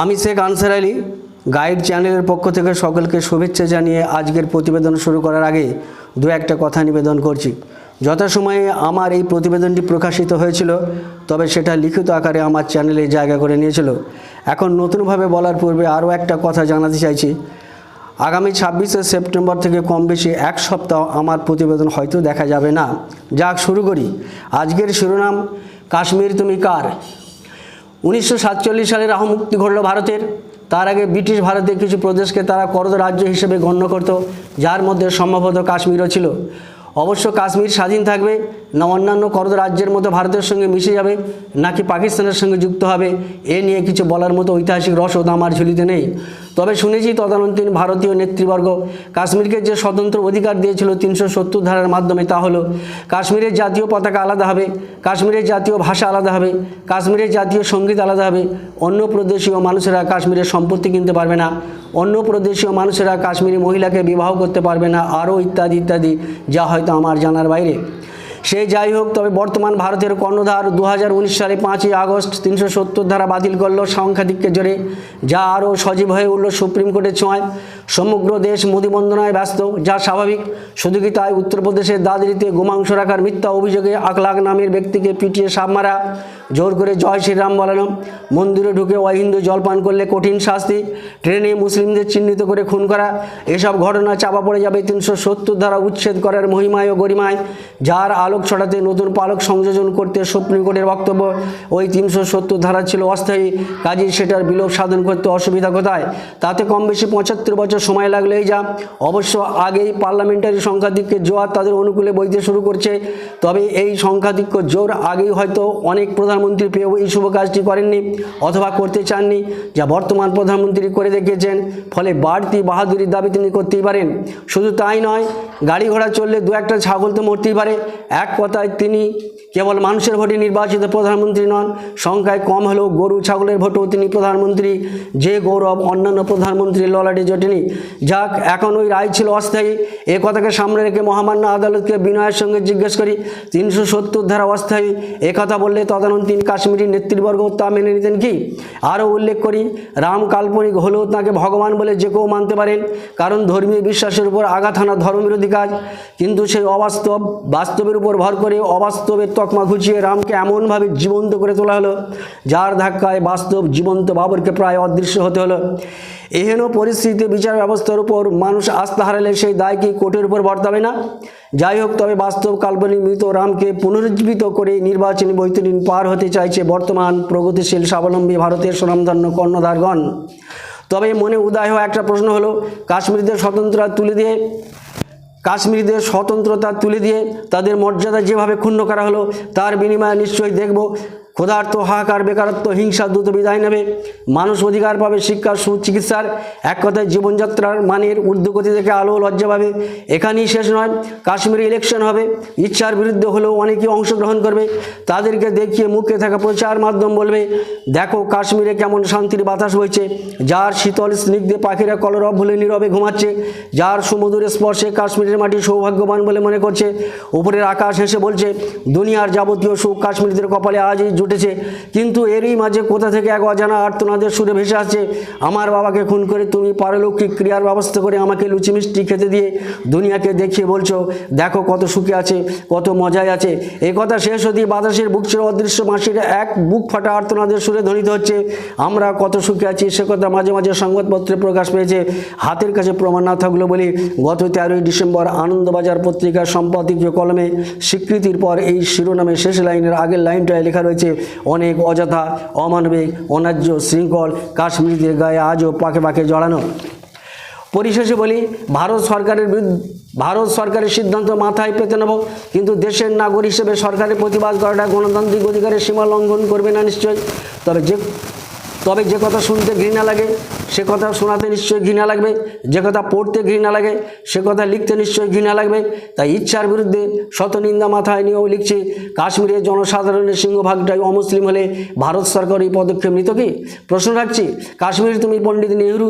আমি Sheikh answer Ali guide চ্যানেলের পক্ষ থেকে সকলকে শুভেচ্ছা জানিয়ে আজকের প্রতিবেদন শুরু করার আগে দু একটা কথা নিবেদন করছি। যথাসময়ে আমার এই প্রতিবেদনটি প্রকাশিত হয়েছিল, তবে সেটা লিখিত আকারে আমার চ্যানেলে জায়গা করে নিয়েছিল। এখন নতুনভাবে বলার পূর্বে আরও একটা কথা জানাতে চাইছি। আগামী 26শে সেপ্টেম্বর থেকে কম বেশি এক সপ্তাহ আমার প্রতিবেদন হয়তো দেখা যাবে না। যাক, শুরু করি। আজকের শিরোনাম, কাশ্মীর তুমি কার। 1947 সালে রাহ মুক্তি ঘটল ভারতের। তার আগে ব্রিটিশ ভারতের কিছু প্রদেশকে তারা করদ রাজ্য হিসেবে গণ্য করত, যার মধ্যে সম্ভবত কাশ্মীরও ছিল। অবশ্য কাশ্মীর স্বাধীন থাকবে না অন্যান্য করদ রাজ্যের মতো ভারতের সঙ্গে মিশে যাবে, নাকি পাকিস্তানের সঙ্গে যুক্ত হবে, এ নিয়ে কিছু বলার মতো ঐতিহাসিক রসদ আমার ঝুলিতে নেই। তবে শুনেছি তদানীন্তন ভারতীয় নেতৃবর্গ কাশ্মীরকে যে স্বতন্ত্র অধিকার দিয়েছিল 370 ধারার মাধ্যমে, তা হলো কাশ্মীরের জাতীয় পতাকা আলাদা হবে, কাশ্মীরের জাতীয় ভাষা আলাদা হবে, কাশ্মীরের জাতীয় সঙ্গীত আলাদা হবে, অন্য প্রদেশীয় মানুষেরা কাশ্মীরের সম্পত্তি কিনতে পারবে না, অন্য প্রদেশীয় মানুষেরা কাশ্মীরি মহিলাকে বিবাহ করতে পারবে না, আরও ইত্যাদি ইত্যাদি, যা হয়তো আমার জানার বাইরে। সে যাই হোক, তবে বর্তমান ভারতের কর্ণধার 2019 সালে 5ই আগস্ট 370 ধারা বাতিল করল সংখ্যাধিক্যের জোরে, যা আরও সজীব হয়ে উঠল সুপ্রিম কোর্টের ছোঁয়ায়। সমগ্র দেশ মোদী বন্দনায় ব্যস্ত, যা স্বাভাবিক। শুধু কি তাই, উত্তরপ্রদেশের দাদরিতে গোমাংস রাখার মিথ্যা অভিযোগে আকলাক নামের ব্যক্তিকে পিটিয়ে সাপ মারা, জোর করে জয় শ্রীরাম বলানো, মন্দিরে ঢুকে অহিন্দু জলপান করলে কঠিন শাস্তি, ট্রেনে মুসলিমদের চিহ্নিত করে খুন করা, এসব ঘটনা চাপা পড়ে যাবে 370 ধারা উচ্ছেদ করার মহিমায় ও গরিমায়, যার আলোক ছড়াতে নতুন পালক সংযোজন করতে সুপ্রিম কোর্টের বক্তব্য ওই 370 ধারা ছিল অস্থায়ী, কাজেই সেটার বিলোপ সাধন করতে অসুবিধা কোথায়। তাতে কম বেশি 75 বছর সময় লাগলেই যা। অবশ্য আগেই পার্লামেন্টারি সংখ্যাধিক্যের জোয়ার তাদের অনুকূলে বইতে শুরু করছে। তবে এই সংখ্যাধিক্য জোর আগেই হয়তো অনেক প্রধানমন্ত্রী পেয়েও এই শুভ কাজটি করেননি অথবা করতে চাননি, যা বর্তমান প্রধানমন্ত্রী করে দেখিয়েছেন। ফলে বাড়তি বাহাদুরির দাবি তিনি করতেই পারেন। শুধু তাই নয়, গাড়ি ঘোড়া চললে দু একটা ছাগল তো মরতেই পারে। এক কথায় তিনি কেবল মানুষের ভোটে নির্বাচিত প্রধানমন্ত্রী নন, সংখ্যায় কম হলেও গরু ছাগলের ভোটেও তিনি প্রধানমন্ত্রী, যে গৌরব অন্যান্য প্রধানমন্ত্রীর ললাটে জটেনি। যাক, এখন ওই রায় ছিল অস্থায়ী, এ কথাকে সামনে রেখে মহামান্য আদালতকে বিনয়ের সঙ্গে জিজ্ঞেস করি, 370 ধারা অস্থায়ী এ কথা বললে তদানীন্তন কাশ্মীরি নেতৃবর্গ তা মেনে নিতেন কি? আরও উল্লেখ করি, রাম কাল্পনিক হলেও তাঁকে ভগবান বলে যে কেউ মানতে পারেন, কারণ ধর্মীয় বিশ্বাসের উপর আঘাত হানা ধর্মবিরোধী কাজ। কিন্তু সেই বাস্তবের উপর ভর করে অবাস্তবের তকমা ঘুচিয়ে রামকে এমনভাবে জীবন্ত করে তোলা হলো, যার ধাক্কায় বাস্তব জীবন্ত বাবরকে প্রায় অদৃশ্য হতে হলো। এহেন পরিস্থিতিতে বিচার ব্যবস্থার উপর মানুষ আস্থা হারালে সেই দায় কি কোর্টের উপর বর্তাবে না? যাই হোক, তবে বাস্তব কাল্পনিক মৃত রামকে পুনরুজ্জীবিত করে নির্বাচনী বৈতরণী পার হতে চাইছে বর্তমান প্রগতিশীল স্বাবলম্বী ভারতের স্বনামধন্য কর্ণধারগণ। তবে মনে উদয় হওয়া একটা প্রশ্ন হলো, কাশ্মীরিদের স্বতন্ত্রতা তুলে দিয়ে তাদের মর্যাদা যেভাবে ক্ষুণ্ণ করা হলো, তার বিনিময়ে নিশ্চয়ই দেখব ক্ষুধার্ত, হাহাকার, বেকারত্ব, হিংসা দ্রুত বিদায় নেবে, মানুষ অধিকার পাবে শিক্ষার, সুচিকিৎসার, এক কথায় জীবনযাত্রার মানের ঊর্ধ্বগতি থেকে আলো লজ্জা পাবে। এখানেই শেষ নয়, কাশ্মীরে ইলেকশন হবে, ইচ্ছার বিরুদ্ধে হলেও অনেকেই অংশগ্রহণ করবে। তাদেরকে দেখিয়ে মুখে থাকা প্রচার মাধ্যম বলবে, দেখো কাশ্মীরে কেমন শান্তির বাতাস বইছে, যার শীতল স্নিগ্ধে পাখিরা কলরব ভুলে নীরবে ঘুমাচ্ছে, যার সুমধুর স্পর্শে কাশ্মীরের মাটি সৌভাগ্যবান বলে মনে করছে। উপরের আকাশ হেসে বলছে, দুনিয়ার যাবতীয় সুখ কাশ্মীরিদের কপালে আজই জুটেছে। কিন্তু এরই মাঝে কোথা থেকে এক অজানা আর্তনাদের সুরে ভেসে আসছে, আমার বাবাকে খুন করে তুমি পারলৌকিক ক্রিয়ার ব্যবস্থা করে আমাকে লুচি মিষ্টি খেতে দিয়ে দুনিয়াকে দেখিয়ে বলছো, দেখো কত সুখে আছে, কত মজায় আছে। এই কথা শেষ হতেই বাতাসের বুক ছিল অদৃশ্য মাসির এক বুক ফাটা আর্তনাদের সুরে ধ্বনিত হচ্ছে, আমরা কত সুখে আছি সে কথা মাঝে মাঝে সংবাদপত্রে প্রকাশ পেয়েছে। হাতের কাছে প্রমাণ না থাকলো বলে গত 13ই ডিসেম্বর আনন্দবাজার পত্রিকার সম্পাদকীয় কলমে স্বীকৃতির পর এই শিরোনামে শেষ লাইনের আগের লাইনটায় লেখা রয়েছে, অনেক অযথা, অমানবিক, অন্যায্য শৃঙ্খল কাশ্মীরিদের গায়ে আজও পাকে পাকে জড়ানো। পরিশেষে বলি, ভারত সরকারের সিদ্ধান্ত মাথায় পেতে নেব, কিন্তু দেশের নাগরিক হিসেবে সরকারের প্রতিবাদ করাটা গণতান্ত্রিক অধিকারের সীমা লঙ্ঘন করবে না নিশ্চয়। তবে যে কথা শুনতে ঘৃণা লাগে সে কথা শোনাতে নিশ্চয়ই ঘৃণা লাগবে, যে কথা পড়তে ঘৃণা লাগে সে কথা লিখতে নিশ্চয়ই ঘৃণা লাগবে। তাই ইচ্ছার বিরুদ্ধে শত নিন্দা মাথায় নিয়েও লিখছি, কাশ্মীরের জনসাধারণের সিংহভাগটাই অমুসলিম হলে ভারত সরকার এই পদক্ষেপ নিত কি? প্রশ্ন রাখছি, কাশ্মীর তুমি পণ্ডিত নেহরু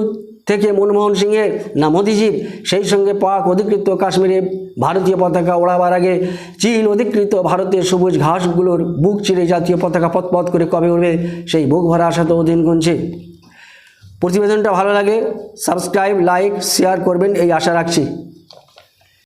থেকে মনমোহন সিংয়ের না মোদিজির? সেই সঙ্গে পাক অধিকৃত কাশ্মীরে ভারতীয় পতাকা ওড়াবার আগে চীন অধিকৃত ভারতের সবুজ ঘাসগুলোর বুক চিরে জাতীয় পতাকা পথ করে কবে উঠবে, সেই বুক ভরা আশা তো দিন গুনছে। প্রতিবেদনটা ভালো লাগে সাবস্ক্রাইব, লাইক, শেয়ার করবেন এই আশা রাখছি।